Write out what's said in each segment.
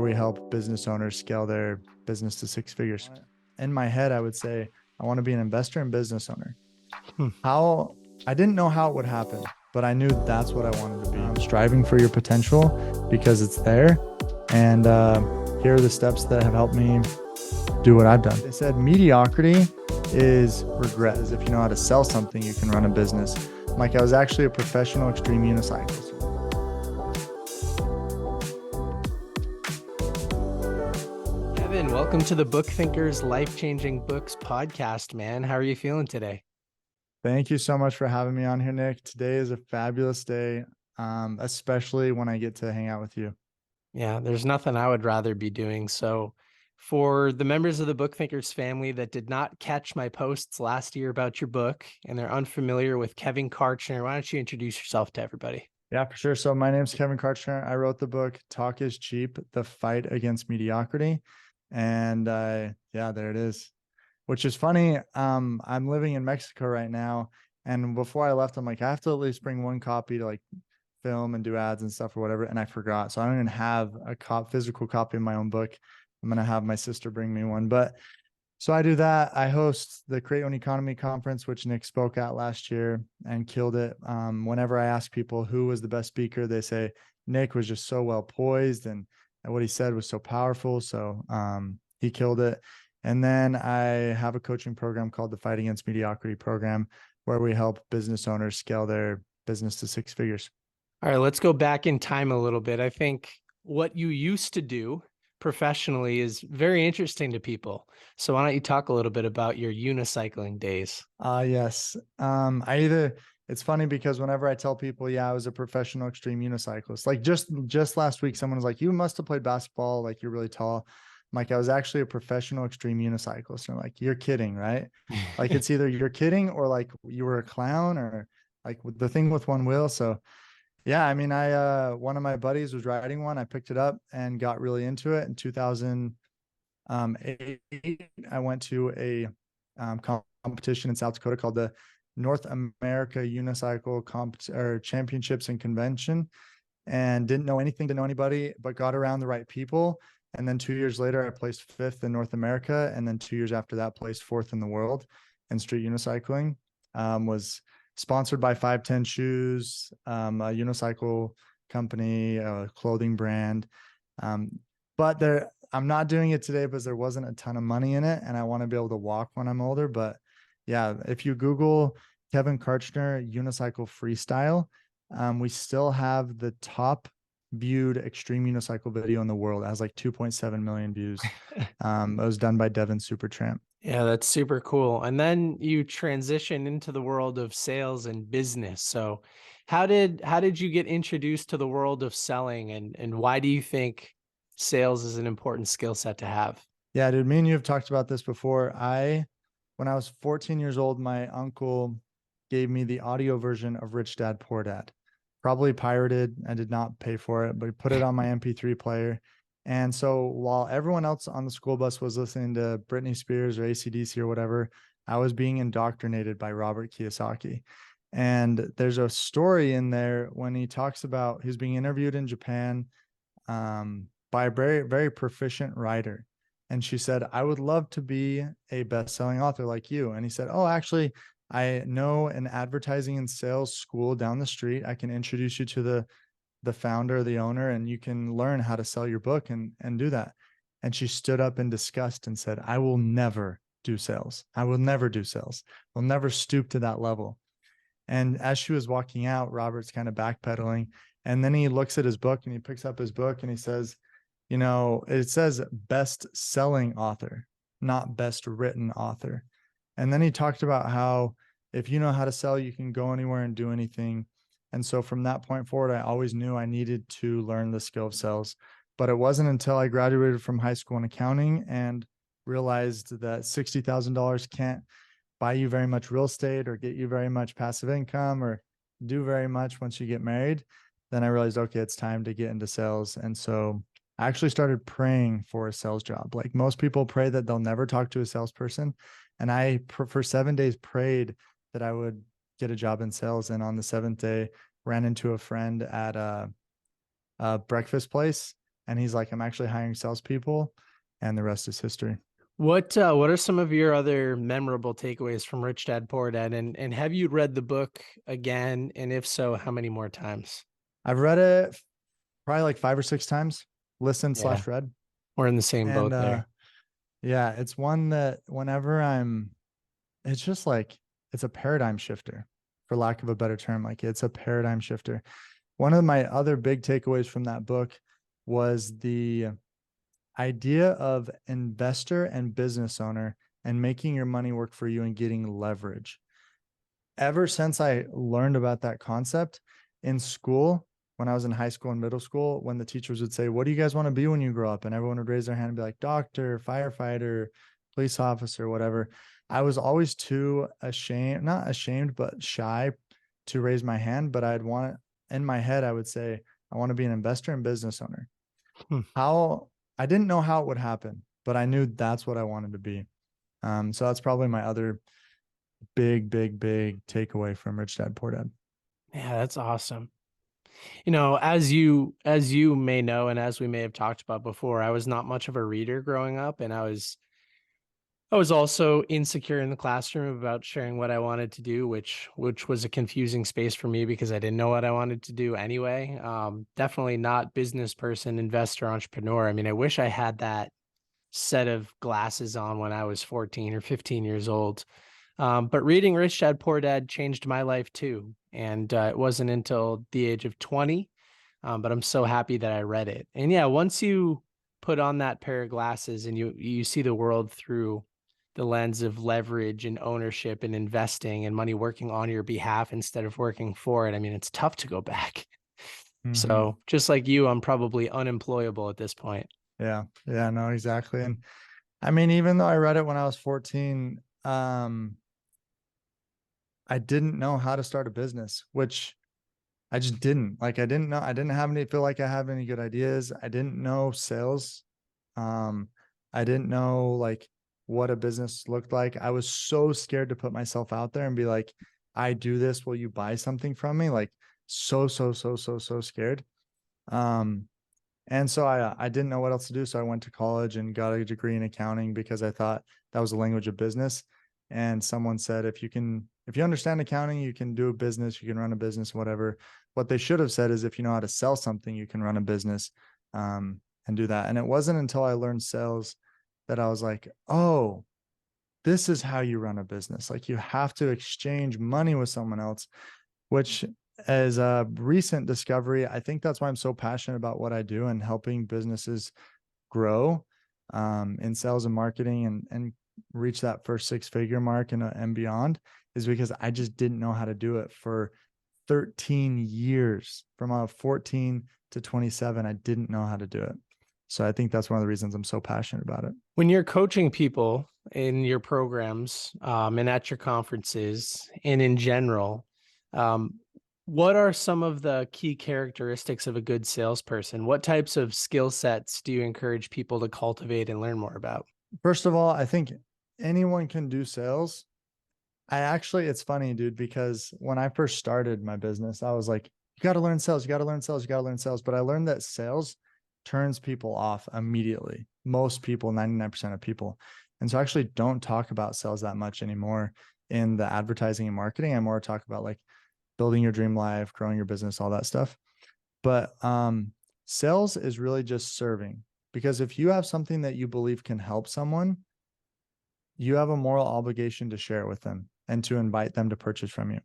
we help business owners scale their business to six figures. In my head, I would say, I want to be an investor and business owner. How I didn't know how it would happen, but I knew that's what I wanted to be. Striving for your potential because it's there. And here are the steps that have helped me do what I've done. They said mediocrity is regret. As if you know how to sell something, you can run a business. Like I was actually a professional extreme unicyclist. Kevin, welcome to the BookThinker's Life-Changing Books podcast, man. How are you feeling today? Thank you so much for having me on here, Nick. Today is a fabulous day, especially when I get to hang out with you. Yeah, there's nothing I would rather be doing. So for the members of the BookThinkers family that did not catch my posts last year about your book and they're unfamiliar with Kevin Kartchner, why don't you introduce yourself to everybody? Yeah, for sure. So my name's Kevin Kartchner. I wrote the book, Talk is Cheap, The Fight Against Mediocrity. And yeah, there it is, which is funny. I'm living in Mexico right now. And before I left, I'm like, I have to at least bring one copy to like film and do ads and stuff or whatever. And I forgot. So I don't even have a physical copy of my own book. I'm going to have my sister bring me one. But so I do that. I host the Create Your Own Economy conference, which Nick spoke at last year and killed it. Whenever I ask people who was the best speaker, they say Nick was just so well poised and what he said was so powerful. So he killed it. And then I have a coaching program called the Fight Against Mediocrity program, where we help business owners scale their business to six figures. All right, let's go back in time a little bit. I think what you used to do professionally is very interesting to people. So why don't you talk a little bit about your unicycling days? Yes. It's funny because whenever I tell people, yeah, I was a professional extreme unicyclist, like just last week, someone was like, you must have played basketball, like you're really tall. I'm like, I was actually a professional extreme unicyclist. And I'm like, you're kidding, right? Like it's either you're kidding or like you were a clown or like the thing with one wheel. So yeah, I mean, one of my buddies was riding one. I picked it up and got really into it in 2008. I went to a competition in South Dakota called the North America Unicycle Championships and Convention, and didn't know anything, didn't know anybody, but got around the right people. And then 2 years later, I placed fifth in North America. And then 2 years after that, placed fourth in the world in street unicycling. Was sponsored by 510 Shoes, a unicycle company, a clothing brand. But I'm not doing it today because there wasn't a ton of money in it. And I want to be able to walk when I'm older. But yeah, if you Google Kevin Kartchner Unicycle Freestyle, we still have the top viewed extreme unicycle video in the world. It has like 2.7 million views. It was done by Devin Supertramp. Yeah, that's super cool. And then you transition into the world of sales and business. So how did you get introduced to the world of selling and why do you think sales is an important skill set to have? Yeah, dude, me and you have talked about this before. When I was 14 years old, my uncle gave me the audio version of Rich Dad Poor Dad, probably pirated. I did not pay for it, but he put it on my MP3 player. And so while everyone else on the school bus was listening to Britney Spears or AC/DC or whatever, I was being indoctrinated by Robert Kiyosaki. And there's a story in there when he talks about he's being interviewed in Japan by a very, very proficient writer. And she said, I would love to be a best-selling author like you. And he said, oh, actually, I know an advertising and sales school down the street. I can introduce you to the founder, the owner, and you can learn how to sell your book and do that. And she stood up in disgust and said, I will never do sales. I will never do sales. I'll never stoop to that level. And as she was walking out, Robert's kind of backpedaling. And then he looks at his book and he picks up his book and he says, you know, it says best selling author, not best written author. And then he talked about how if you know how to sell, you can go anywhere and do anything. And so from that point forward, I always knew I needed to learn the skill of sales. But it wasn't until I graduated from high school in accounting and realized that $60,000 can't buy you very much real estate or get you very much passive income or do very much once you get married. Then I realized, okay, it's time to get into sales. And so I actually started praying for a sales job. Like most people pray that they'll never talk to a salesperson. And I, for 7 days, prayed that I would get a job in sales. And on the seventh day, ran into a friend at a breakfast place. And he's like, I'm actually hiring salespeople, and the rest is history. What are some of your other memorable takeaways from Rich Dad Poor Dad? And have you read the book again? And if so, how many more times? I've read it probably like 5 or 6 times, listened Yeah, slash read. we're in the same And boat there. yeah, it's one that whenever it's just like, it's a paradigm shifter, for lack of a better term. Like, it's a paradigm shifter. One of my other big takeaways from that book was the idea of investor and business owner and making your money work for you and getting leverage. Ever since I learned about that concept in school, when I was in high school and middle school, when the teachers would say, what do you guys want to be when you grow up? And everyone would raise their hand and be like, doctor, firefighter, police officer, whatever. I was always too ashamed, not ashamed, but shy to raise my hand. But in my head, I would say, I want to be an investor and business owner. Hmm. How I didn't know how it would happen, but I knew that's what I wanted to be. So that's probably my other big takeaway from Rich Dad Poor Dad. Yeah, that's awesome. As you may know, and as we may have talked about before, I was not much of a reader growing up, and I was also insecure in the classroom about sharing what I wanted to do, which was a confusing space for me because I didn't know what I wanted to do anyway. Definitely not business person, investor, entrepreneur. I mean, I wish I had that set of glasses on when I was 14 or 15 years old. But reading Rich Dad Poor Dad changed my life too. And it wasn't until the age of 20, but I'm so happy that I read it. And yeah, once you put on that pair of glasses and you see the world through the lens of leverage and ownership and investing and money working on your behalf instead of working for it, I mean, it's tough to go back. Mm-hmm. So just like you, I'm probably unemployable at this point. Yeah. Yeah, no, exactly. And I mean, even though I read it when I was 14, I didn't know how to start a business, which I just didn't. Like, I didn't know, I didn't have any, feel like I have any good ideas. I didn't know sales. Um, I didn't know like what a business looked like. I was so scared to put myself out there and be like, I do this. Will you buy something from me? Like, so scared. Um, And so I didn't know what else to do. So I went to college and got a degree in accounting because I thought that was the language of business. And someone said, if you understand accounting, you can do a business, you can run a business, whatever. What they should have said is, if you know how to sell something, you can run a business, and do that. And it wasn't until I learned sales that I was like, oh, this is how you run a business. Like, you have to exchange money with someone else, which, as a recent discovery, I think that's why I'm so passionate about what I do and helping businesses grow, in sales and marketing, and reach that first 6-figure mark and beyond, is because I just didn't know how to do it for 13 years. From 14 to 27, I didn't know how to do it. So I think that's one of the reasons I'm so passionate about it. When you're coaching people in your programs, and at your conferences and in general, um, what are some of the key characteristics of a good salesperson? What types of skill sets do you encourage people to cultivate and learn more about? First of all, I think anyone can do sales. It's funny, dude, because when I first started my business, I was like, you got to learn sales, you got to learn sales, you got to learn sales. But I learned that sales turns people off immediately. Most people, 99% of people. And so I actually don't talk about sales that much anymore in the advertising and marketing. I more talk about like building your dream life, growing your business, all that stuff. But sales is really just serving, because if you have something that you believe can help someone, you have a moral obligation to share it with them and to invite them to purchase from you.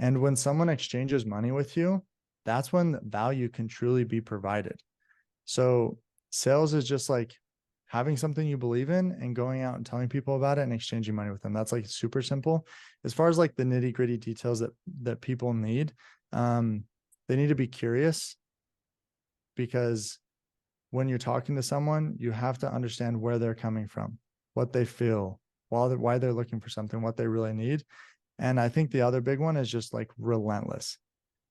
And when someone exchanges money with you, that's when value can truly be provided. So sales is just like having something you believe in and going out and telling people about it and exchanging money with them. That's like super simple. As far as like the nitty gritty details that people need, they need to be curious, because when you're talking to someone, you have to understand where they're coming from, what they feel, why they're looking for something, what they really need. And I think the other big one is just like relentless,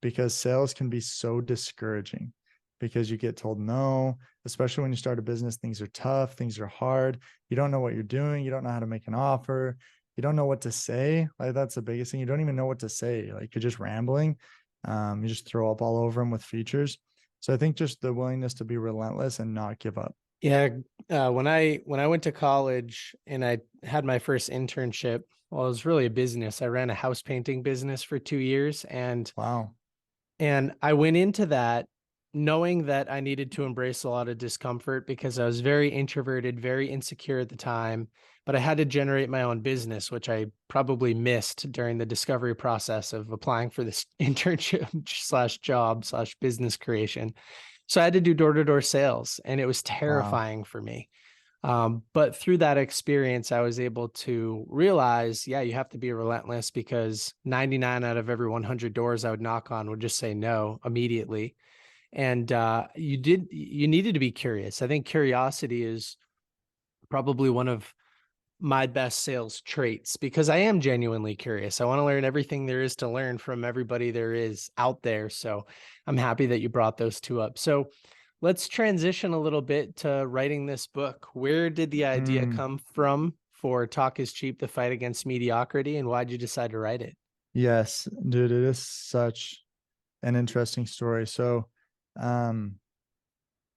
because sales can be so discouraging because you get told no, especially when you start a business. Things are tough, things are hard. You don't know what you're doing. You don't know how to make an offer. You don't know what to say. Like, that's the biggest thing. You don't even know what to say. Like, you're just rambling. You just throw up all over them with features. So I think just the willingness to be relentless and not give up. Yeah, when I went to college and I had my first internship, well, it was really a business. I ran a house painting business for 2 years, Wow. and I went into that knowing that I needed to embrace a lot of discomfort because I was very introverted, very insecure at the time, but I had to generate my own business, which I probably missed during the discovery process of applying for this internship slash job slash business creation. So I had to do door-to-door sales, and it was Wow. terrifying for me. But through that experience, I was able to realize, yeah, you have to be relentless, because 99 out of every 100 doors I would knock on would just say no immediately. And you needed to be curious. I think curiosity is probably one of my best sales traits, because I am genuinely curious. I want to learn everything there is to learn from everybody there is out there. So I'm happy that you brought those two up. So let's transition a little bit to writing this book. Where did the idea Mm, come from for Talk is Cheap, the Fight Against Mediocrity, and why'd you decide to write it? yes, dude, it is such an interesting story. So, um,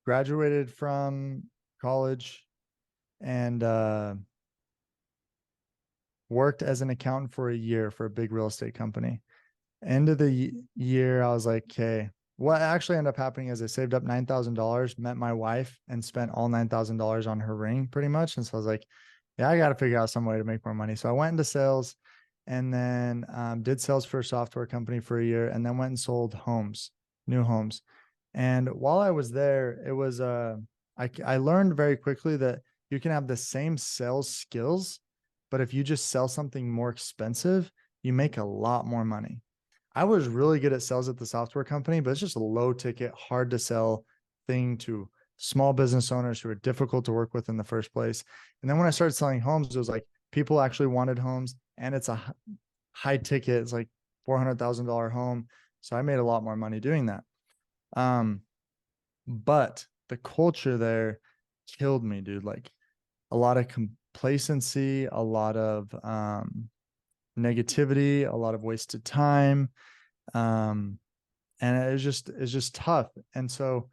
graduated from college and worked as an accountant for a year for a big real estate company. End of the year, I was like, okay, what actually ended up happening is I saved up $9,000, met my wife, and spent all $9,000 on her ring pretty much. And so I was like, yeah, I got to figure out some way to make more money. So I went into sales and then did sales for a software company for a year, and then went and sold homes, new homes. And while I was there, it was, I learned very quickly that you can have the same sales skills, but if you just sell something more expensive, you make a lot more money. I was really good at sales at the software company, but it's just a low ticket, hard to sell thing to small business owners who are difficult to work with in the first place. And then when I started selling homes, it was like people actually wanted homes, and it's a high ticket. It's like $400,000 home. So I made a lot more money doing that. Um, but the culture there killed me, dude. Like a lot of complacency, a lot of negativity, a lot of wasted time. Um, and it's just tough. And so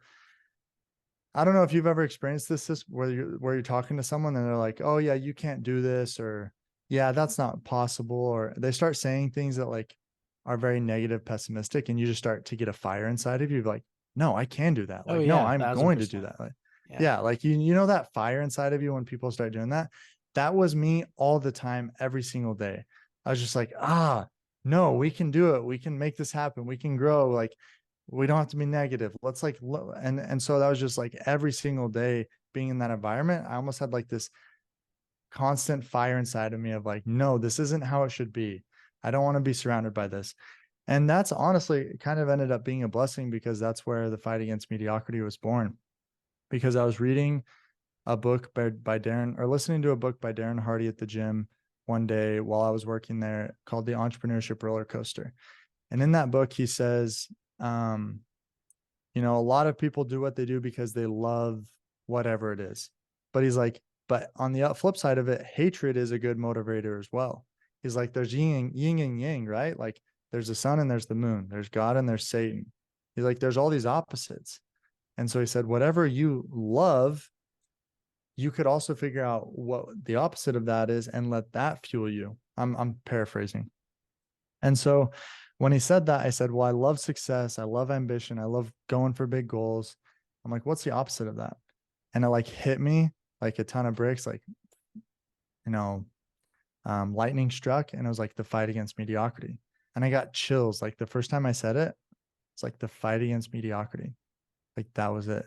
I don't know if you've ever experienced this where you're talking to someone and they're like, "Oh yeah, you can't do this," or "Yeah, that's not possible," or they start saying things that like are very negative, pessimistic, and you just start to get a fire inside of you, like, "No, I can do that." Oh Like, "No, yeah, I'm going to do 1000%. that." Like, Yeah. yeah, like you know that fire inside of you when people start doing that. That was me all the time, every single day. I was just like, no, we can do it. We can make this happen. We can grow. Like we don't have to be negative. Let's like and so that was just like every single day being in that environment. I almost had like this constant fire inside of me of like, no, this isn't how it should be. I don't want to be surrounded by this. And that's honestly kind of ended up being a blessing, because that's where the fight against mediocrity was born. Because I was reading a book by Darren, or listening to a book by Darren Hardy at the gym one day while I was working there, called The Entrepreneurship Roller Coaster. And in that book, he says, um, a lot of people do what they do because they love whatever it is. But he's like, but on the flip side of it, hatred is a good motivator as well. He's like, there's yin and yang, right? Like there's the sun and there's the moon, there's God and there's Satan. He's like, there's all these opposites. And so he said, whatever you love, you could also figure out what the opposite of that is and let that fuel you. I'm paraphrasing. And so when he said that, I said, well, I love success. I love ambition. I love going for big goals. I'm like, what's the opposite of that? And it like hit me like a ton of bricks, like, you know, lightning struck. And it was like the fight against mediocrity. And I got chills. Like the first time I said it, it's like the fight against mediocrity. Like that was it.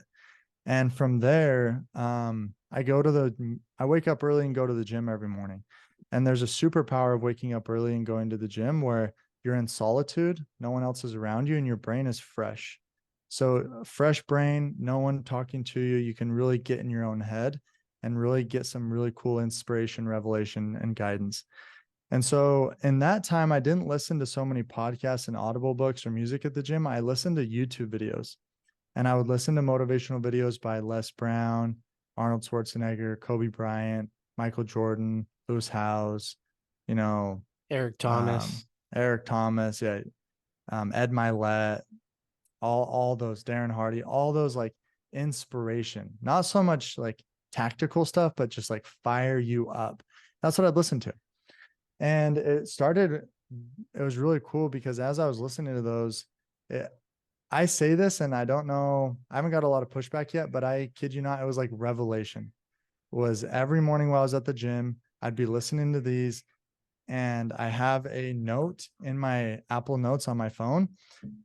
And from there, I wake up early and go to the gym every morning. And there's a superpower of waking up early and going to the gym where you're in solitude, no one else is around you, and your brain is fresh. So, fresh brain, no one talking to you, you can really get in your own head and really get some really cool inspiration, revelation, and guidance. And so, in that time, I didn't listen to so many podcasts and audible books or music at the gym. I listened to YouTube videos, and I would listen to motivational videos by Les Brown, Arnold Schwarzenegger, Kobe Bryant, Michael Jordan, Lewis Howes, you know, Eric um, Thomas. Eric Thomas, yeah, Ed Milet, all those Darren Hardy, all those like inspiration, not so much like tactical stuff, but just like fire you up. That's what I'd listen to. And it was really cool because as I was listening to those, I say this and I don't know, I haven't got a lot of pushback yet, but I kid you not, it was like revelation. Was every morning while I was at the gym, I'd be listening to these, and I have a note in my Apple Notes on my phone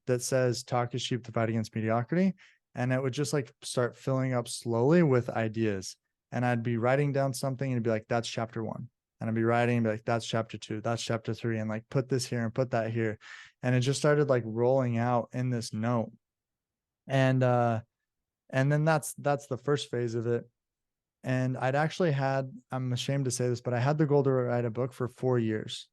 that says "Talk is cheap, the fight against mediocrity," and it would just like start filling up slowly with ideas. And I'd be writing down something and it'd be like, "That's chapter 1." And I'd be writing and be like, "That's chapter 2, that's chapter 3," and like put this here and put that here. And it just started like rolling out in this note. And then that's the first phase of it. And I'd actually had, I'm ashamed to say this, but I had the goal to write a book for 4 years,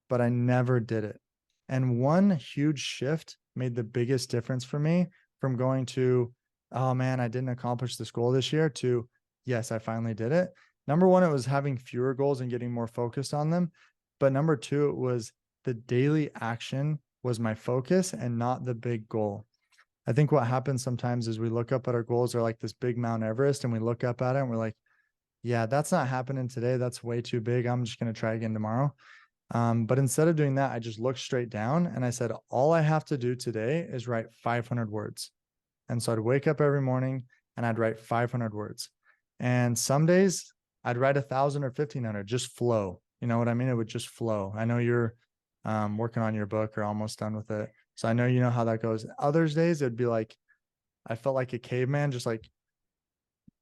but I never did it. And one huge shift made the biggest difference for me from going to, oh man, I didn't accomplish this goal this year, to, yes, I finally did it. Number one, it was having fewer goals and getting more focused on them. But number two, it was the daily action was my focus and not the big goal. I think what happens sometimes is we look up at our goals are like this big Mount Everest, and we look up at it and we're like, yeah, that's not happening today. That's way too big. I'm just going to try again tomorrow. But instead of doing that, I just looked straight down and I said, all I have to do today is write 500 words. And so I'd wake up every morning and I'd write 500 words. And some days I'd write 1,000 or 1,500, just flow. You know what I mean? It would just flow. I know you're working on your book or almost done with it. So I know you know how that goes. Others days it'd be like, I felt like a caveman, just like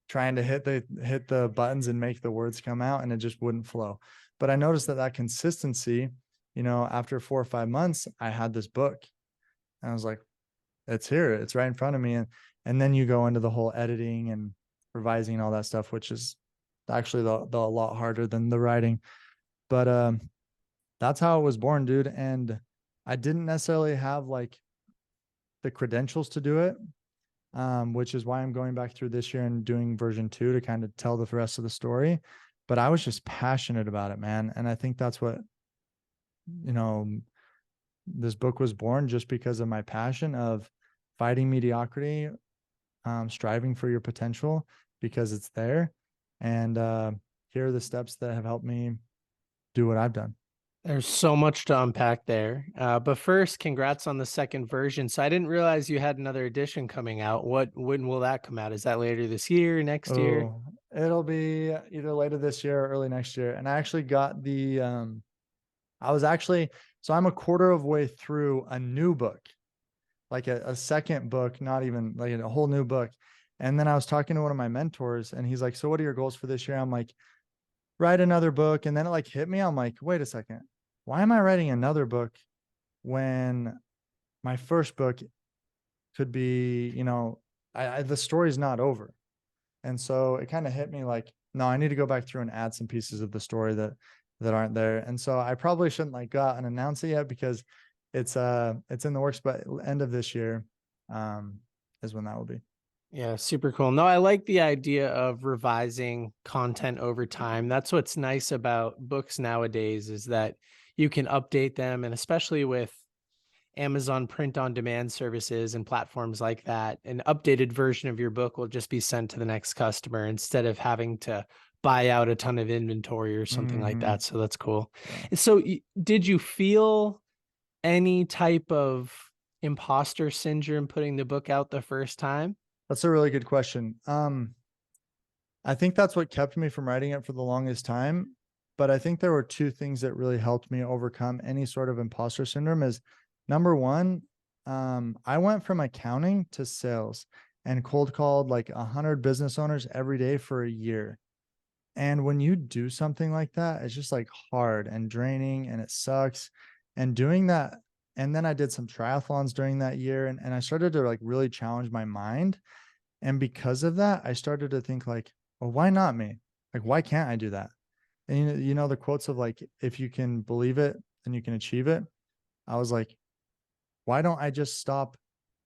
trying to hit the buttons and make the words come out, and it just wouldn't flow. But I noticed that consistency, after 4 or 5 months, I had this book and I was like, it's here, it's right in front of me. And then you go into the whole editing and revising and all that stuff, which is actually the a lot harder than the writing. But that's how it was born, dude. And I didn't necessarily have like the credentials to do it, which is why I'm going back through this year and doing version 2 to kind of tell the rest of the story. But I was just passionate about it, man. And I think that's what, this book was born, just because of my passion of fighting mediocrity, striving for your potential because it's there. And here are the steps that have helped me do what I've done. There's so much to unpack there. But first, congrats on the second version. So I didn't realize you had another edition coming out. When will that come out? Is that later this year, next year? Oh, it'll be either later this year or early next year. And I actually got so I'm a quarter of way through a new book, like a second book, not even like a whole new book. And then I was talking to one of my mentors and he's like, so what are your goals for this year? I'm like, write another book. And then it like hit me. I'm like, wait a second. Why am I writing another book when my first book could be, the story's not over. And so it kind of hit me like, no, I need to go back through and add some pieces of the story that aren't there. And so I probably shouldn't like go out and announce it yet because it's in the works, but end of this year is when that will be. Yeah, super cool. No, I like the idea of revising content over time. That's what's nice about books nowadays, is that you can update them, and especially with Amazon print on demand services and platforms like that, an updated version of your book will just be sent to the next customer instead of having to buy out a ton of inventory or something like that. So that's cool. Yeah. So did you feel any type of imposter syndrome putting the book out the first time? That's a really good question. I think that's what kept me from writing it for the longest time. But I think there were two things that really helped me overcome any sort of imposter syndrome. Is number one, I went from accounting to sales and cold called like 100 business owners every day for a year. And when you do something like that, it's just like hard and draining and it sucks. And doing that, and then I did some triathlons during that year, and I started to like really challenge my mind. And because of that, I started to think like, well, why not me? Like, why can't I do that? And the quotes of like, if you can believe it, then you can achieve it. I was like, why don't I just stop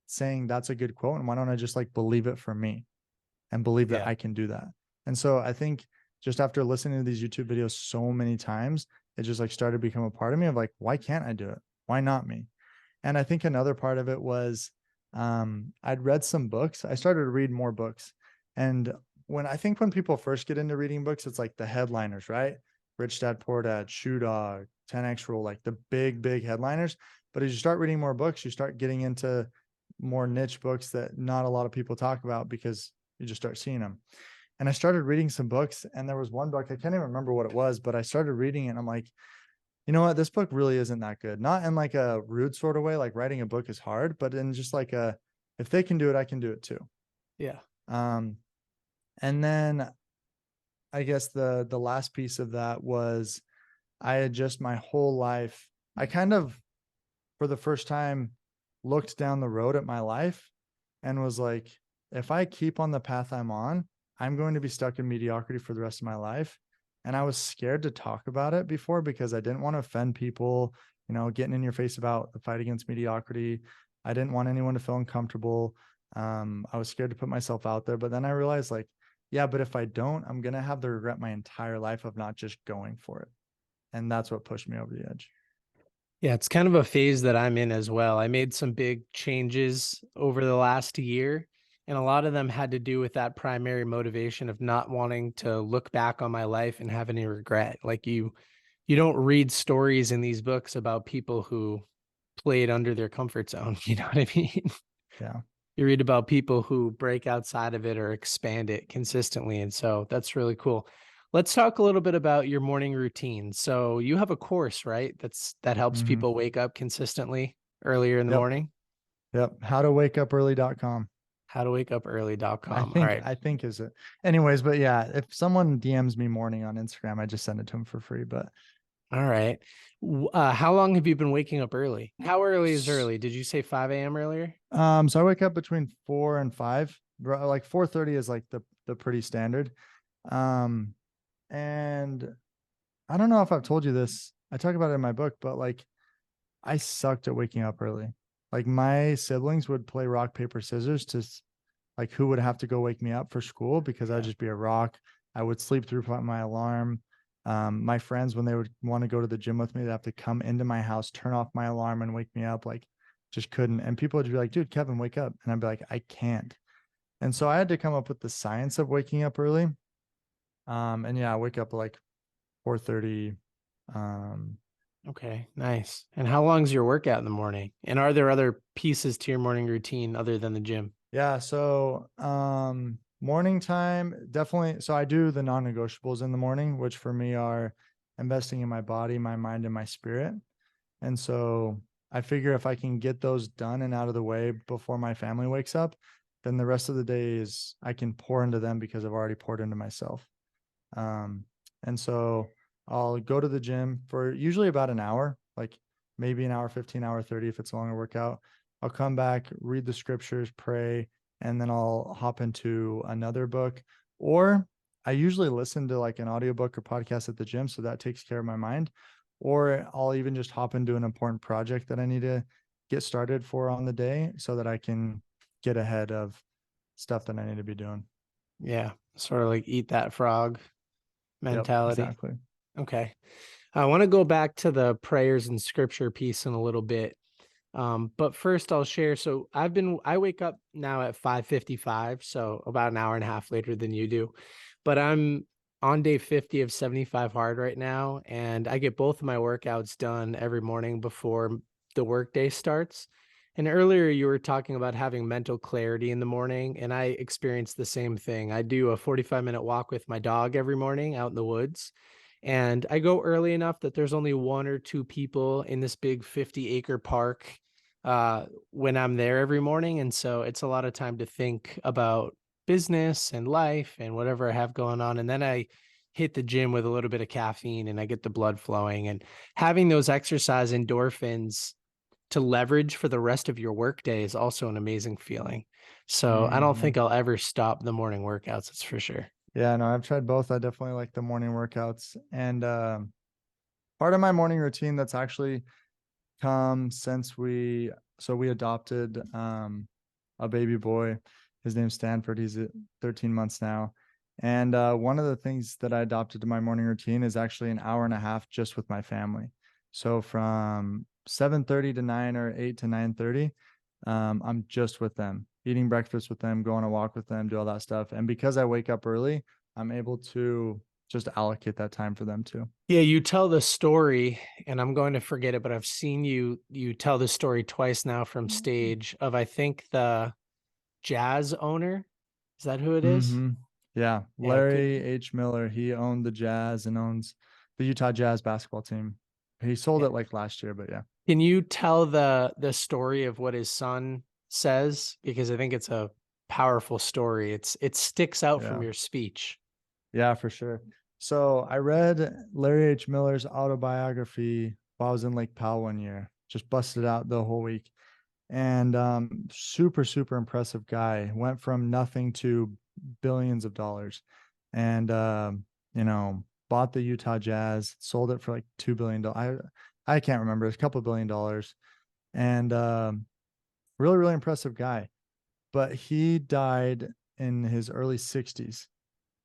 saying that's a good quote? And why don't I just like believe it for me and believe that I can do that? And so I think just after listening to these YouTube videos so many times, it just like started to become a part of me of like, why can't I do it? Why not me? And I think another part of it was, I'd read some books. I started to read more books. And when people first get into reading books, it's like the headliners, right? Rich Dad, Poor Dad, Shoe Dog, 10X Rule, like the big headliners. But as you start reading more books, you start getting into more niche books that not a lot of people talk about because you just start seeing them. And I started reading some books, and there was one book, I can't even remember what it was, but I started reading it and I'm like, you know what? This book really isn't that good. Not in like a rude sort of way, like writing a book is hard, but in just like if they can do it, I can do it too. Yeah. Um, and then I guess the last piece of that was I had just my whole life, I kind of for the first time looked down the road at my life and was like, if I keep on the path I'm on, I'm going to be stuck in mediocrity for the rest of my life. And I was scared to talk about it before because I didn't want to offend people, getting in your face about the fight against mediocrity. I didn't want anyone to feel uncomfortable. I was scared to put myself out there. But then I realized, like, yeah, but if I don't, I'm going to have the regret my entire life of not just going for it. And that's what pushed me over the edge. Yeah, it's kind of a phase that I'm in as well. I made some big changes over the last year, and a lot of them had to do with that primary motivation of not wanting to look back on my life and have any regret. Like you don't read stories in these books about people who played under their comfort zone, you know what I mean? Yeah. You read about people who break outside of it or expand it consistently, and so that's really cool. Let's talk a little bit about your morning routine. So you have a course, right? That helps Mm-hmm. people wake up consistently earlier in the Yep. morning. Yep. HowtoWakeUpEarly.com. I HowtoWakeUpEarly.com. All think right. I think is it. Anyways, but yeah, if someone DMs me morning on Instagram, I just send it to them for free. But All right. How long have you been waking up early? How early is early? Did you say 5 a.m. earlier? so I wake up between 4 and 5. Like 4:30 is like the pretty standard. Um, and I don't know if I've told you this. I talk about it in my book, but like I sucked at waking up early. Like my siblings would play rock, paper, scissors to like who would have to go wake me up for school because I'd Yeah. just be a rock. I would sleep through my alarm. My friends, when they would want to go to the gym with me, they'd have to come into my house, turn off my alarm and wake me up. Like just couldn't. And people would be like, dude, Kevin, wake up. And I'd be like, I can't. And so I had to come up with the science of waking up early. And yeah, I wake up like 4:30. Um, Okay, nice. And how long's your workout in the morning? And are there other pieces to your morning routine other than the gym? Yeah. So, morning time, definitely. So I do the non-negotiables in the morning, which for me are investing in my body, my mind, and my spirit. And so I figure if I can get those done and out of the way before my family wakes up, then the rest of the day is I can pour into them because I've already poured into myself. Um, and so I'll go to the gym for usually about an hour, like maybe an hour, 15, hour 30 if it's a longer workout. I'll come back, read the scriptures, pray, and then I'll hop into another book. Or I usually listen to like an audiobook or podcast at the gym. So that takes care of my mind. Or I'll even just hop into an important project that I need to get started for on the day so that I can get ahead of stuff that I need to be doing. Yeah, sort of like eat that frog Yep, mentality. exactly. Okay. I want to go back to the prayers and scripture piece in a little bit. But first I'll share. So I wake up now at 5:55, so about an hour and a half later than you do. But I'm on day 50 of 75 hard right now, and I get both of my workouts done every morning before the workday starts. And earlier you were talking about having mental clarity in the morning, and I experience the same thing. I do a 45-minute walk with my dog every morning out in the woods. And I go early enough that there's only one or two people in this big 50-acre park when I'm there every morning. And so it's a lot of time to think about business and life and whatever I have going on. And then I hit the gym with a little bit of caffeine and I get the blood flowing. And having those exercise endorphins to leverage for the rest of your workday is also an amazing feeling. So I don't Mm-hmm. think I'll ever stop the morning workouts. That's for sure. Yeah, no, I've tried both. I definitely like the morning workouts. And part of my morning routine that's actually come since we adopted a baby boy. His name's Stanford. He's 13 months now. And one of the things that I adopted to my morning routine is actually an hour and a half just with my family. So from 7:30 to 9 or 8 to 9:30, I'm just with them, eating breakfast with them, going on a walk with them, do all that stuff. And because I wake up early, I'm able to just allocate that time for them too. Yeah, you tell the story, and I'm going to forget it, but I've seen you tell the story twice now from stage of, I think, the Jazz owner. Is that who it is? Mm-hmm. Yeah. Yeah. Larry H. Miller, he owned the Jazz and owns the Utah Jazz basketball team. He sold Yeah. it like last year, but yeah. Can you tell the story of what his son says? Because I think it's a powerful story. It sticks out from Yeah. your speech. Yeah, for sure. So I read Larry H. Miller's autobiography while I was in Lake Powell one year, just busted out the whole week. And super, super impressive guy. Went from nothing to billions of dollars. And you know, bought the Utah Jazz, sold it for like $2 billion. I can't remember, it's a couple $1 billion. And really, really impressive guy. But he died in his early 60s.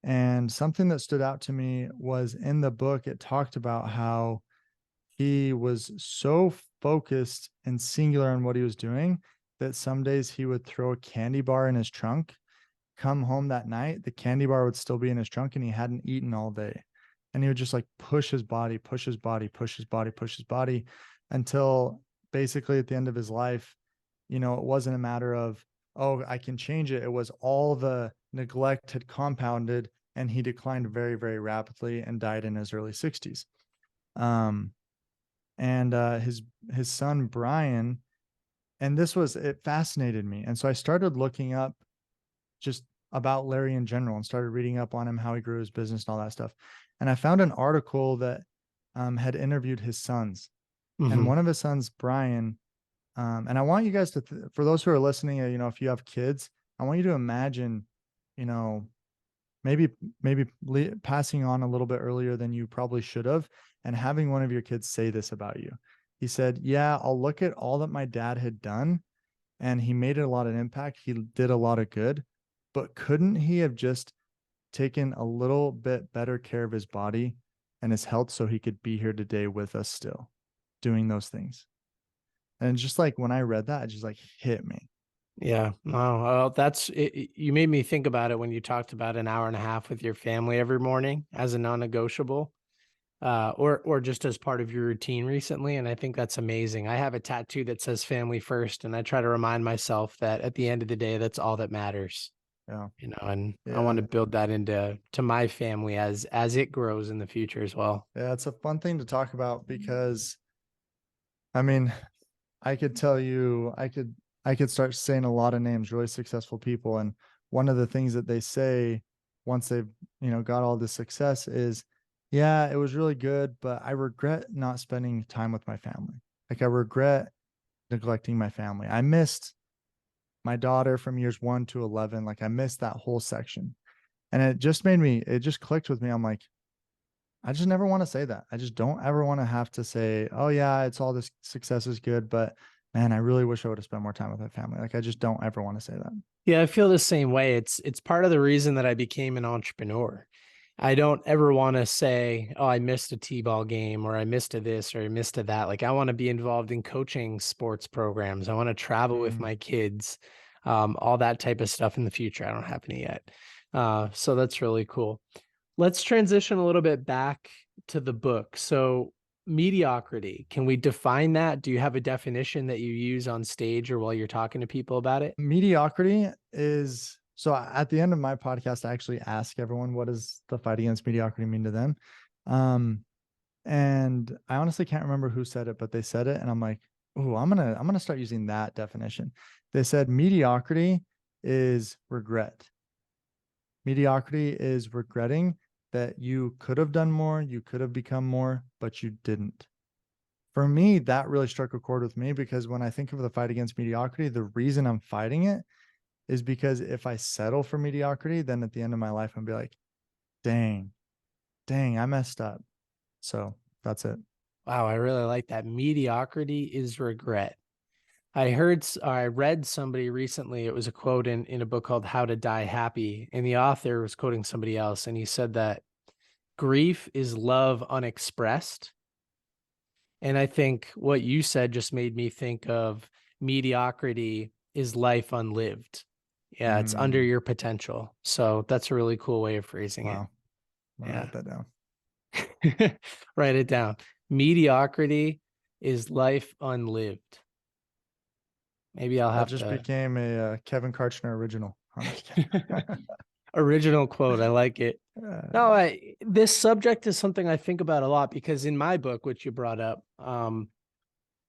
And something that stood out to me was in the book, it talked about how he was so focused and singular on what he was doing that some days he would throw a candy bar in his trunk, come home that night, the candy bar would still be in his trunk and he hadn't eaten all day. And he would just like push his body, push his body, push his body, push his body until basically at the end of his life, you know, it wasn't a matter of, oh, I can change it. It was all the neglect had compounded and he declined very, very rapidly and died in his early 60s. Um, and his son Brian, and it fascinated me. And so I started looking up just about Larry in general and started reading up on him, how he grew his business and all that stuff. And I found an article that had interviewed his sons. And Mhm. one of his sons, Brian, and I want you guys to, for those who are listening, you know, if you have kids, I want you to imagine, you know, maybe passing on a little bit earlier than you probably should have, and having one of your kids say this about you. He said, yeah, I'll look at all that my dad had done and he made a lot of impact. He did a lot of good, but couldn't he have just taken a little bit better care of his body and his health so he could be here today with us still doing those things? And just like when I read that, it just like hit me. Yeah. Oh, well, that's it. You made me think about it when you talked about an hour and a half with your family every morning as a non-negotiable, or just as part of your routine recently. And I think that's amazing. I have a tattoo that says family first, and I try to remind myself that at the end of the day, that's all that matters. Yeah. And I want Yeah. to build that to my family as it grows in the future as well. Yeah. It's a fun thing to talk about because I mean, I could tell you, I could start saying a lot of names, really successful people. And one of the things that they say once they've, you know, got all this success is, yeah, it was really good, but I regret not spending time with my family. Like I regret neglecting my family. I missed my daughter from years 1 to 11. Like I missed that whole section. And it just clicked with me. I'm like, I just never want to say that. I just don't ever want to have to say, oh, yeah, it's all this success is good, but man, I really wish I would have spent more time with my family. Like, I just don't ever want to say that. Yeah, I feel the same way. It's part of the reason that I became an entrepreneur. I don't ever want to say, oh, I missed a T-ball game or I missed a this or I missed a that. Like I want to be involved in coaching sports programs. I want to travel with Mm. my kids, all that type of stuff in the future. I don't have any yet. So that's really cool. Let's transition a little bit back to the book. So mediocrity, can we define that? Do you have a definition that you use on stage or while you're talking to people about it? Mediocrity is so at the end of my podcast, I actually ask everyone, what does the fight against mediocrity mean to them? Um, and I honestly can't remember who said it, but they said it. And I'm like, oh, I'm gonna start using that definition. They said mediocrity is regret. Mediocrity is regretting that you could have done more, you could have become more, but you didn't. For me, that really struck a chord with me because when I think of the fight against mediocrity, the reason I'm fighting it is because if I settle for mediocrity, then at the end of my life, I'll be like, dang, I messed up. So that's it. Wow, I really like that. Mediocrity is regret. I read somebody recently, it was a quote in a book called How to Die Happy, and the author was quoting somebody else, and he said that grief is love unexpressed. And I think what you said just made me think of mediocrity is life unlived. Yeah, it's under Mm, your potential. So that's a really cool way of phrasing it. wow. I'm gonna Yeah. write that down. Write it down. Mediocrity is life unlived. Maybe I'll That have just to. became a Kevin Kartchner original. I'm just kidding. Original quote. I like it. Uh, No, this subject is something I think about a lot because in my book, which you brought up,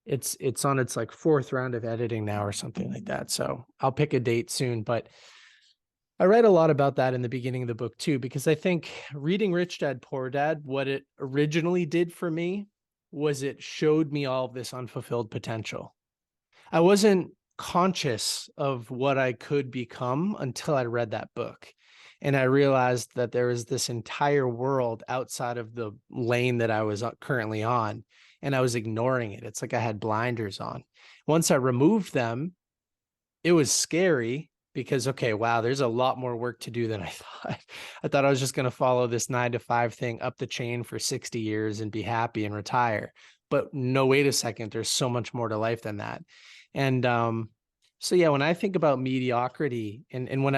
it's on its like fourth round of editing now or something like that. So I'll pick a date soon, but I write a lot about that in the beginning of the book too, because I think reading Rich Dad, Poor Dad, what it originally did for me was it showed me all of this unfulfilled potential. I wasn't conscious of what I could become until I read that book. And I realized that there was this entire world outside of the lane that I was currently on, and I was ignoring it. It's like I had blinders on. Once I removed them, it was scary because, okay, wow, there's a lot more work to do than I thought. I thought I was just going to follow this 9 to 5 thing up the chain for 60 years and be happy and retire. But no, wait a second, there's so much more to life than that. And so yeah, when I think about mediocrity and when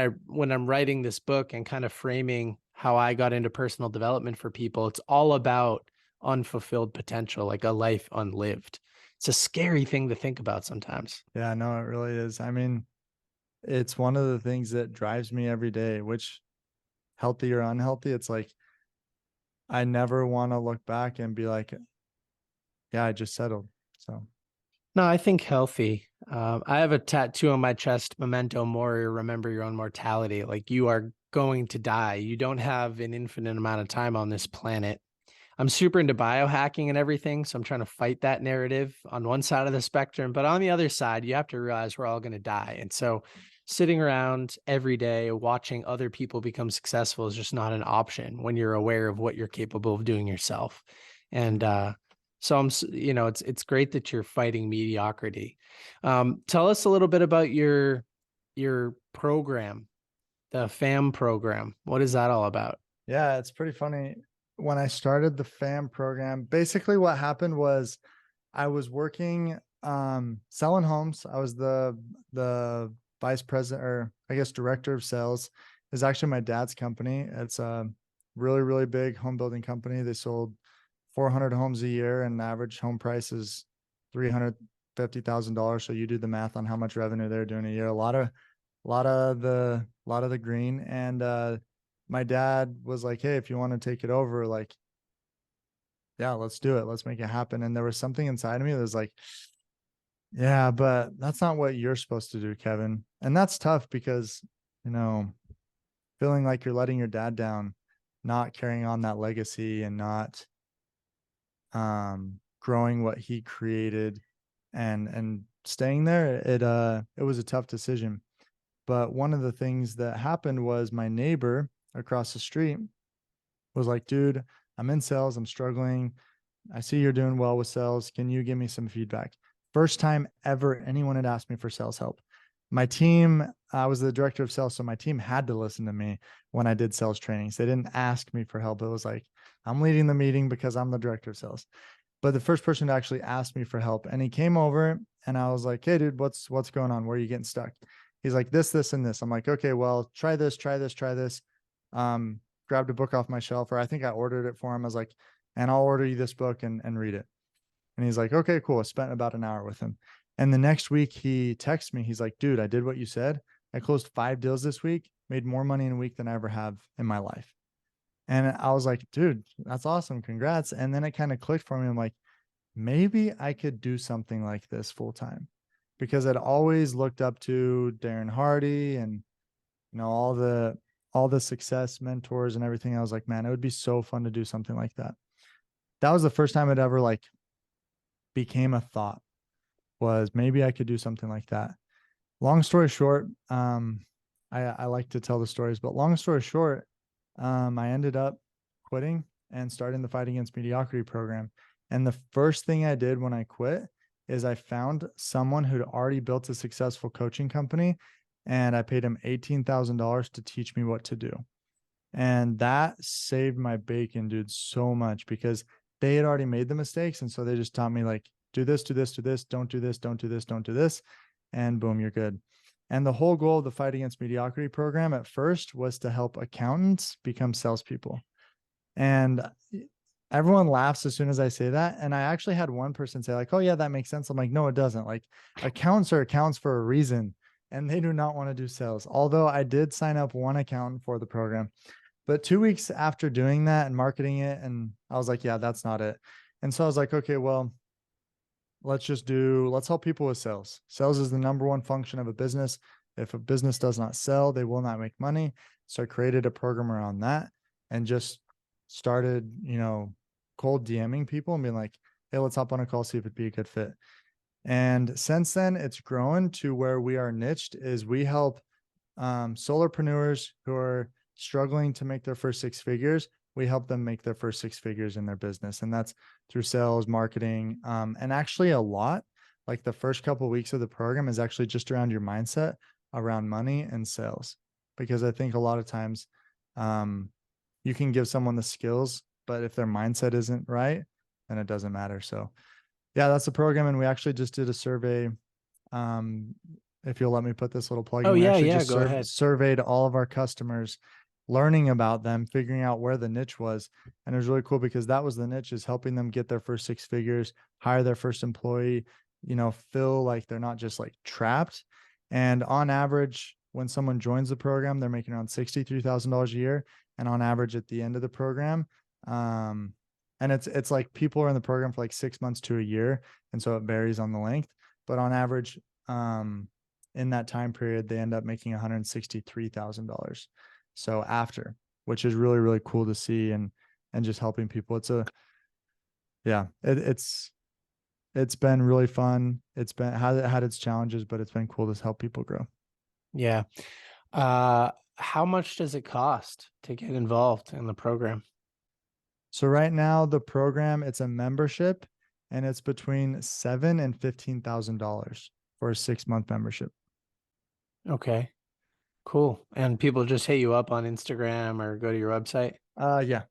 I'm writing this book and kind of framing how I got into personal development for people, it's all about unfulfilled potential, like a life unlived. It's a scary thing to think about sometimes. yeah, no, it really is. I mean, it's one of the things that drives me every day, which healthy or unhealthy, it's like I never want to look back and be like, yeah, I just settled. So No, I think healthy. I have a tattoo on my chest, Memento Mori, remember your own mortality. Like you are going to die. You don't have an infinite amount of time on this planet. I'm super into biohacking and everything, so I'm trying to fight that narrative on one side of the spectrum. But on the other side, you have to realize we're all going to die. And so sitting around every day watching other people become successful is just not an option when you're aware of what you're capable of doing yourself. And so it's great that you're fighting mediocrity. Tell us a little bit about your program, the FAM program. What is that all about? yeah, it's pretty funny. When I started the FAM program, basically what happened was I was working selling homes. I was the vice president, or I guess director of sales. It's actually my dad's company. It's a really, really big home building company. They sold 400 homes a year, and the average home price is $350,000. So you do the math on how much revenue they're doing a year. A lot of the green. And my dad was like, "Hey, if you want to take it over, like, yeah, let's do it. Let's make it happen." And there was something inside of me that was like, yeah, but that's not what you're supposed to do, Kevin. And that's tough because, you know, feeling like you're letting your dad down, not carrying on that legacy and not growing what he created and staying there, it was a tough decision. But one of the things that happened was my neighbor across the street was like, dude, I'm in sales, I'm struggling. I see you're doing well with sales. Can you give me some feedback? First time ever anyone had asked me for sales help. My team, I was the director of sales, so my team had to listen to me when I did sales trainings. They didn't ask me for help. It was like, I'm leading the meeting because I'm the director of sales. But the first person to actually ask me for help, and he came over and I was like, hey, dude, what's going on? Where are you getting stuck? He's like, this, and this. I'm like, okay, well, try this, try this, try this. Grabbed a book off my shelf, or I think I ordered it for him. I was like, and I'll order you this book and read it. And he's like, okay, cool. I spent about an hour with him. And the next week he texts me. He's like, dude, I did what you said. I closed 5 deals this week, made more money in a week than I ever have in my life. And I was like, dude, that's awesome. Congrats. And then it kind of clicked for me. I'm like, maybe I could do something like this full time, because I'd always looked up to Darren Hardy and, you know, all the success mentors and everything. I was like, man, it would be so fun to do something like that. That was the first time it ever like became a thought, was maybe I could do something like that. Long story short, I like to tell the stories, but long story short, I ended up quitting and starting the Fight Against Mediocrity program. And the first thing I did when I quit is I found someone who'd already built a successful coaching company, and I paid him $18,000 to teach me what to do. And that saved my bacon, dude, so much, because they had already made the mistakes. And so they just taught me, like, do this, do this, do this, don't do this, don't do this, don't do this. and boom, you're good. And the whole goal of the Fight Against Mediocrity program at first was to help accountants become salespeople. And everyone laughs as soon as I say that. And I actually had one person say like, oh yeah, that makes sense. I'm like, no, it doesn't. Like accountants are accounts for a reason, and they do not want to do sales. Although I did sign up one accountant for the program, but 2 weeks after doing that and marketing it, and I was like, yeah, that's not it. And so I was like, okay, well, let's help people with sales. Sales is the number one function of a business. If a business does not sell, they will not make money. So I created a program around that and just started, cold DMing people and being like, hey, let's hop on a call, see if it'd be a good fit. And since then, it's grown to where we are niched is we help solopreneurs who are struggling to make their first 6 figures. We help them make their first 6 figures in their business. And that's through sales, marketing, and actually a lot. Like the first couple of weeks of the program is actually just around your mindset around money and sales. Because I think a lot of times you can give someone the skills, but if their mindset isn't right, then it doesn't matter. So yeah, that's the program. And we actually just did a survey. If you'll let me put this little plug Oh in, we yeah, actually yeah, just go ahead. surveyed all of our customers, learning about them, figuring out where the niche was. And it was really cool because that was the niche, is helping them get their first 6 figures, hire their first employee, feel like they're not just like trapped. And on average, when someone joins the program, they're making around $63,000 a year. And on average at the end of the program, and it's like people are in the program for like 6 months to a year. And so it varies on the length, but on average, in that time period, they end up making $163,000. So after, which is really, really cool to see, and just helping people. It's been really fun. It's been had its challenges, but it's been cool to help people grow. Yeah. How much does it cost to get involved in the program? So right now the program, it's a membership, and it's between $7,000 and $15,000 for a 6-month membership. Okay, cool. And people just hit you up on Instagram or go to your website? Yeah.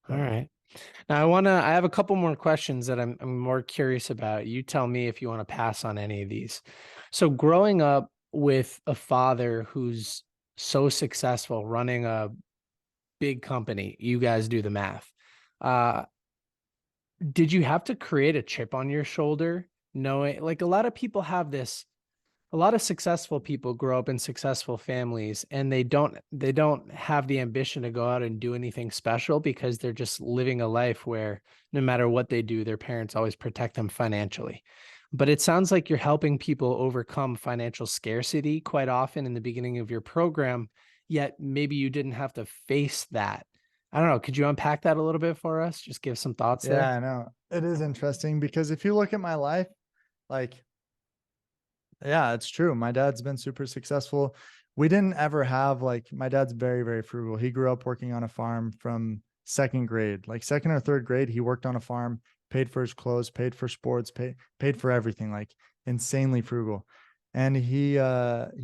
All right. Now I have a couple more questions that I'm more curious about. You tell me if you want to pass on any of these. So growing up with a father who's so successful running a big company, you guys do the math. Did you have to create a chip on your shoulder, knowing like a lot of people have this, a lot of successful people grow up in successful families and they don't have the ambition to go out and do anything special because they're just living a life where no matter what they do, their parents always protect them financially. But it sounds like you're helping people overcome financial scarcity quite often in the beginning of your program, yet maybe you didn't have to face that. I don't know. Could you unpack that a little bit for us? Just give some thoughts Yeah, there. I know. It is interesting because if you look at my life, like, yeah, it's true. My dad's been super successful. We didn't ever have like, my dad's very, very frugal. He grew up working on a farm from second grade, like second or third grade. He worked on a farm, paid for his clothes, paid for sports, paid for everything, like insanely frugal. And he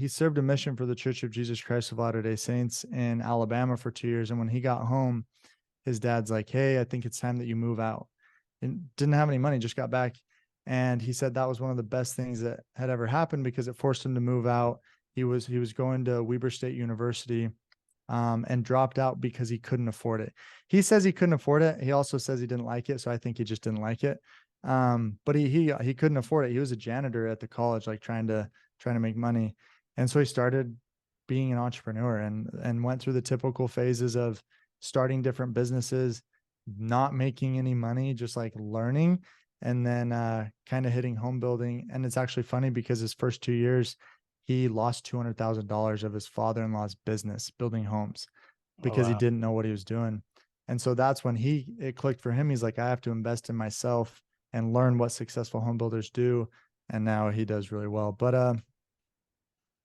served a mission for the Church of Jesus Christ of Latter-day Saints in Alabama for 2 years. And when he got home, his dad's like, hey, I think it's time that you move out. And didn't have any money, just got back. And he said that was one of the best things that had ever happened because it forced him to move out. He was going to Weber State University, and dropped out because he couldn't afford it. He says he couldn't afford it. He also says he didn't like it. So I think he just didn't like it. But he couldn't afford it. He was a janitor at the college, like trying to make money. And so he started being an entrepreneur and went through the typical phases of starting different businesses, not making any money, just like learning, and then kind of hitting home building. And it's actually funny because his first 2 years, he lost $200,000 of his father-in-law's business building homes Oh, because he wow. didn't know what he was doing. And so that's when it clicked for him. He's like, I have to invest in myself and learn what successful home builders do. And now he does really well. But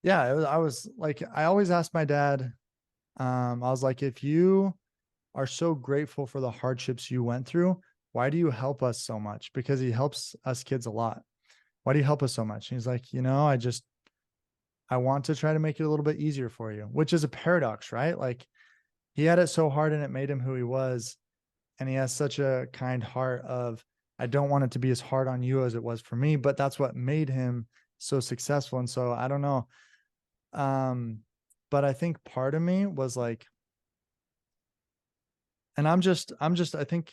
yeah, I was like, I always asked my dad, I was like, if you are so grateful for the hardships you went through, why do you help us so much? Because he helps us kids a lot. Why do you help us so much? And he's like, I want to try to make it a little bit easier for you, which is a paradox, right? Like he had it so hard and it made him who he was. And he has such a kind heart of, I don't want it to be as hard on you as it was for me, but that's what made him so successful. And so I don't know. But I think part of me was like, and I think,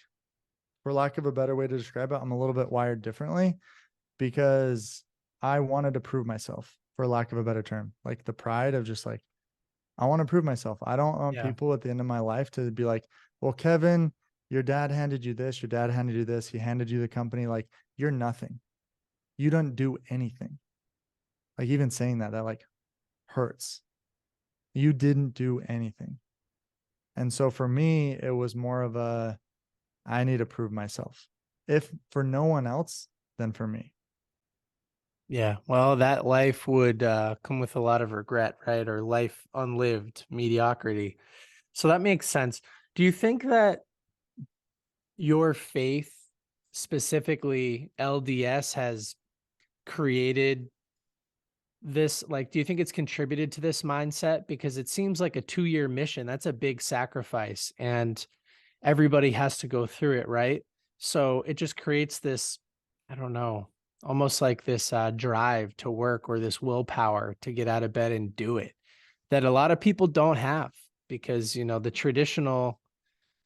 for lack of a better way to describe it, I'm a little bit wired differently because I wanted to prove myself, for lack of a better term, like the pride of just like, I want to prove myself. I don't want Yeah. people at the end of my life to be like, well, Kevin, your dad handed you this, your dad handed you this, he handed you the company. Like, you're nothing. You don't do anything. Like, even saying that, that like hurts. You didn't do anything. And so for me, it was more of a, I need to prove myself. If for no one else, then for me. Yeah. Well, that life would come with a lot of regret, right? Or life unlived, mediocrity. So that makes sense. Do you think that your faith, specifically LDS, has created this? Like, do you think it's contributed to this mindset? Because it seems like a 2-year mission. That's a big sacrifice, and everybody has to go through it, right? So it just creates this, I don't know, almost like this drive to work, or this willpower to get out of bed and do it, that a lot of people don't have, because, the traditional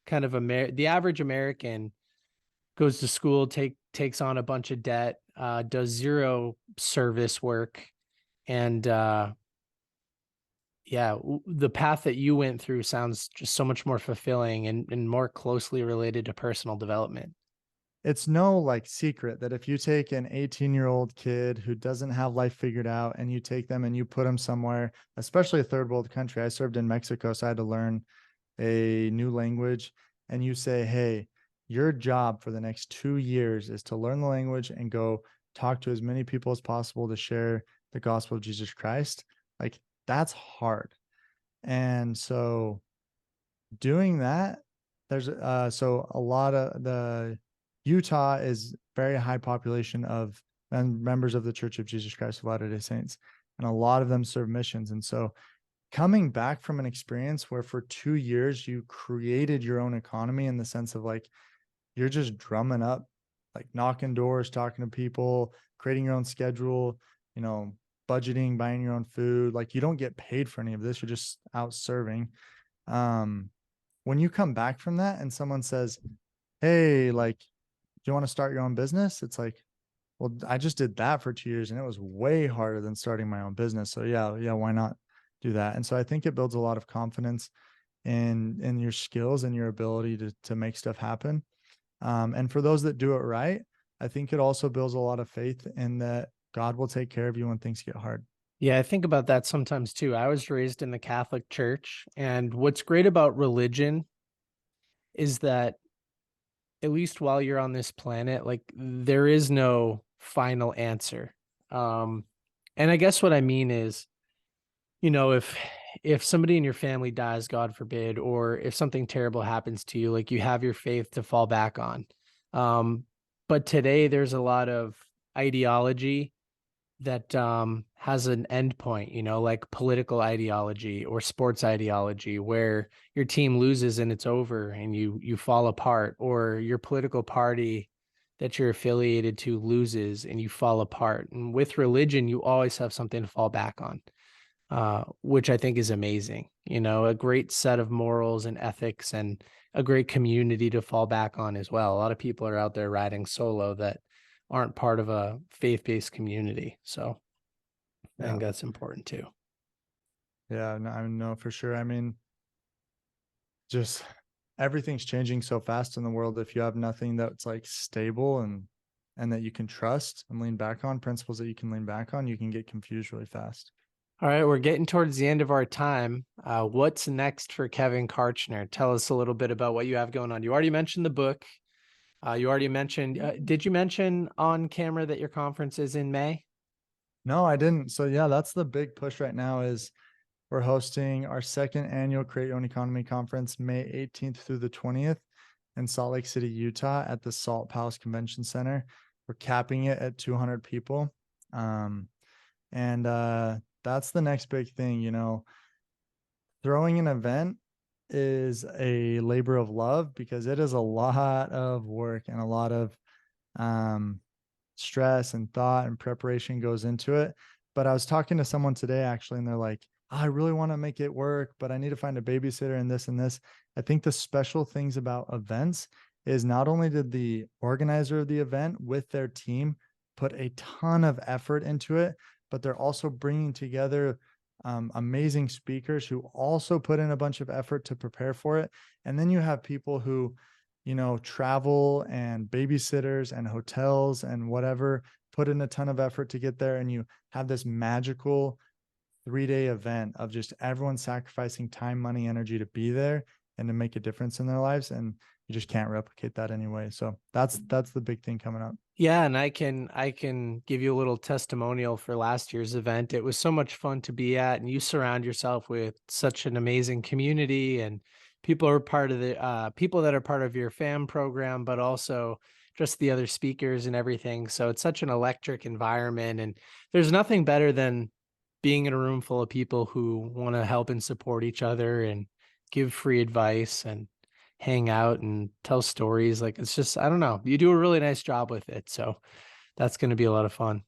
kind of the average American goes to school, takes on a bunch of debt, does zero service work, and yeah, the path that you went through sounds just so much more fulfilling and more closely related to personal development. It's no like secret that if you take an 18-year-old kid who doesn't have life figured out and you take them and you put them somewhere, especially a third world country. I served in Mexico, so I had to learn a new language. And you say, hey, your job for the next 2 years is to learn the language and go talk to as many people as possible to share the gospel of Jesus Christ. Like, that's hard. And so doing that, there's so a lot of the Utah is very high population of members of the Church of Jesus Christ of Latter-day Saints, and a lot of them serve missions. And so coming back from an experience where for 2 years you created your own economy, in the sense of like, you're just drumming up, like knocking doors, talking to people, creating your own schedule, you know, budgeting, buying your own food. Like, you don't get paid for any of this. You're just out serving. Um, when you come back from that and someone says, hey, like, do you want to start your own business? It's like, well, I just did that for 2 years and it was way harder than starting my own business. So yeah, why not do that? And so I think it builds a lot of confidence in your skills and your ability to make stuff happen. And for those that do it right, I think it also builds a lot of faith in that God will take care of you when things get hard. Yeah, I think about that sometimes too. I was raised in the Catholic Church, and what's great about religion is that, at least while you're on this planet, like, there is no final answer. Um, and I guess what I mean is, if somebody in your family dies, God forbid, or if something terrible happens to you, like, you have your faith to fall back on. Um, but today there's a lot of ideology that has an end point, like political ideology or sports ideology, where your team loses and it's over and you fall apart, or your political party that you're affiliated to loses and you fall apart. And with religion, you always have something to fall back on, which I think is amazing. A great set of morals and ethics, and a great community to fall back on as well. A lot of people are out there riding solo that aren't part of a faith-based community. So I Yeah. think that's important too. Yeah. No, I know for sure. I mean, just everything's changing so fast in the world. If you have nothing that's like stable and that you can trust and lean back on, principles that you can lean back on, you can get confused really fast. All right, we're getting towards the end of our time. What's next for Kevin Kartchner? Tell us a little bit about what you have going on. You already mentioned the book. You already mentioned, did you mention on camera that your conference is in May? No, I didn't. So yeah, that's the big push right now is we're hosting our second annual Create Your Own Economy conference, May 18th through the 20th in Salt Lake City, Utah at the Salt Palace Convention Center. We're capping it at 200 people. And that's the next big thing, throwing an event is a labor of love because it is a lot of work and a lot of stress and thought and preparation goes into it. But I was talking to someone today actually, and they're like, "Oh, I really want to make it work, but I need to find a babysitter and this and this." I think the special things about events is not only did the organizer of the event with their team put a ton of effort into it, but they're also bringing together amazing speakers who also put in a bunch of effort to prepare for it. And then you have people who, travel and babysitters and hotels and whatever, put in a ton of effort to get there. And you have this magical 3-day event of just everyone sacrificing time, money, energy to be there and to make a difference in their lives. And you just can't replicate that anyway. So that's the big thing coming up. Yeah, and I can give you a little testimonial for last year's event. It was so much fun to be at, and you surround yourself with such an amazing community and people are part of the people that are part of your fam program, but also just the other speakers and everything. So it's such an electric environment, and there's nothing better than being in a room full of people who want to help and support each other and give free advice and hang out and tell stories. Like, it's just, I don't know, you do a really nice job with it. So that's going to be a lot of fun.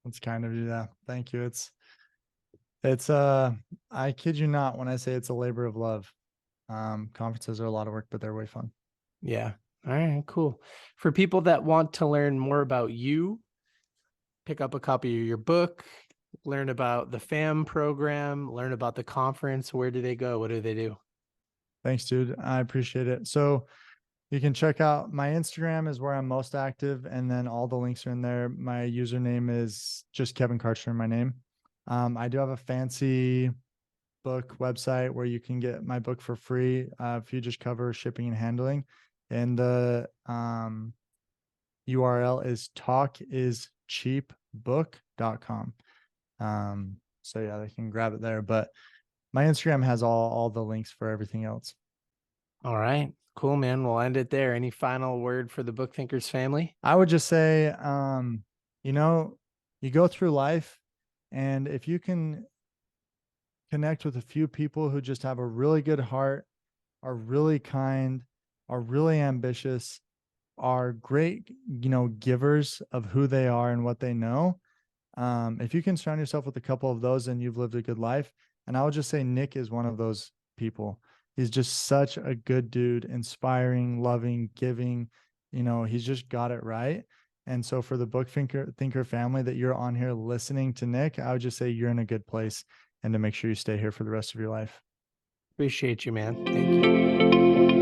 It's kind of you. Yeah. Thank you. It's I kid you not when I say it's a labor of love. Conferences are a lot of work, but they're way fun. Yeah. All right, cool. For people that want to learn more about you, pick up a copy of your book, learn about the FAM program, learn about the conference, where do they go? What do they do? Thanks, dude. I appreciate it. So you can check out my Instagram is where I'm most active, and then all the links are in there. My username is just Kevin Kartchner, my name. I do have a fancy book website where you can get my book for free if you just cover shipping and handling. And the URL is talkischeapbook.com. So yeah, they can grab it there. But my Instagram has all the links for everything else. All right, cool, man. We'll end it there. Any final word for the Book Thinkers family? I would just say, you go through life, and if you can connect with a few people who just have a really good heart, are really kind, are really ambitious, are great, givers of who they are and what they know. If you can surround yourself with a couple of those, then you've lived a good life. And I would just say Nick is one of those people. He's just such a good dude, inspiring, loving, giving. He's just got it right. And so for the Book Thinker family that you're on here listening to Nick, I would just say you're in a good place, and to make sure you stay here for the rest of your life. Appreciate you, man. Thank you.